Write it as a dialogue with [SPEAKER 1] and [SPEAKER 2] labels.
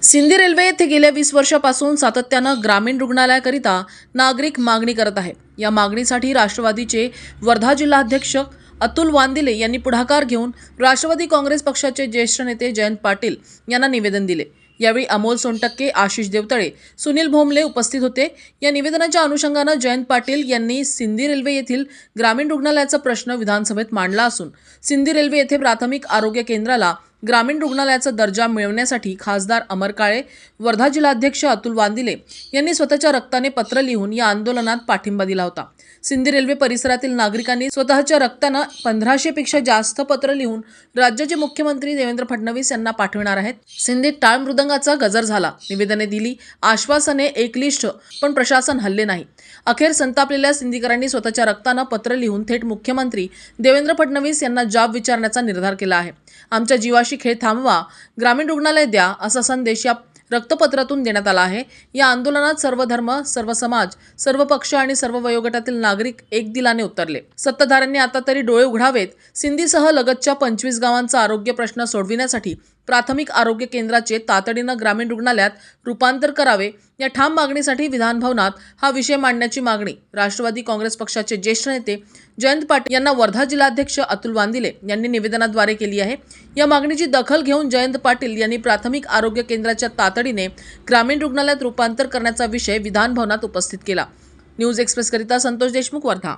[SPEAKER 1] Sindi railway येथे गेल्या 20 वर्षापासून सातत्यानं ग्रामीण रुग्णालयाकरिता नागरिक मागणी करत आहे। या मागणीसाठी राष्ट्रवादीचे वर्धा जिल्हाध्यक्ष अतुल वांदिले यांनी पुढाकार घेऊन राष्ट्रवादी काँग्रेस पक्षाचे ज्येष्ठ नेते जयंत पाटील यांना निवेदन दिले। यावेळी अमोल सोनटक्के, आशिष देवतळे, सुनील भोमले उपस्थित होते। या निवेदनाच्या अनुषंगाने जयंत पाटील यांनी सिंदी रेल्वे येथील ग्रामीण रुग्णालयाचा प्रश्न विधानसभेत मांडला असून सिंदी रेल्वे येथे प्राथमिक आरोग्य केंद्राला ग्रामीण रुग्णालयाचा दर्जा मिळवण्यासाठी खासदार अमर काळे, वर्धा जिल्हाध्यक्ष अतुल वांदिले यांनी स्वतःच्या रक्ताने पत्र लिहून या आंदोलनात पाठिंबा दिला होता। सिंदी रेल्वे परिसरातील नागरिकांनी स्वतःच्या रक्ताने 1500 पेक्षा जास्त पत्र लिहून राज्याचे मुख्यमंत्री देवेंद्र फडणवीस यांना पाठविणार आहेत। सिंदीत टाळ मृदंगाचा गजर झाला, निवेदने दिली, आश्वासने एकलिष्ट, पण प्रशासन हल्ले नाही। अखेर संतापलेल्या सिंदीकरांनी स्वतःच्या रक्ताने पत्र लिहून थेट मुख्यमंत्री देवेंद्र फडणवीस यांना जाब विचारण्याचा निर्धार केला आहे। आमच्या जीवाशी खेळ थांबवा, ग्रामीण रुग्णालय द्या असा संदेश या रक्तपत्रातून देण्यात आला आहे। या आंदोलनात सर्व धर्म, सर्व समाज, सर्व पक्ष आणि सर्व वयोगटातील नागरिक एक दिलाने उतरले। सत्ताधाऱ्यांनी आता तरी डोळे उघडावेत। सिंदीसह लगतच्या 25 गावांचा आरोग्य प्रश्न सोडविण्यासाठी प्राथमिक आरोग्य केंद्राचे तातडीने ग्रामीण रुग्णालयात रूपांतर करावे। या ठाम मागणीसाठी विधानभवनात हा विषय मांडण्याची मागणी राष्ट्रवादी काँग्रेस पक्षाचे ज्येष्ठ नेते जयंत पाटील यांना वर्धा जिल्हाध्यक्ष अतुल वांदिले यांनी निवेदनाद्वारे केली आहे। या मागणीची दखल घेऊन जयंत पाटील यांनी प्राथमिक आरोग्य केंद्राच्या तातडीने ग्रामीण रुग्णालयात रूपांतर करण्याचा विषय विधानभवनात उपस्थित केला। न्यूज एक्सप्रेस करिता संतोष देशमुख, वर्धा।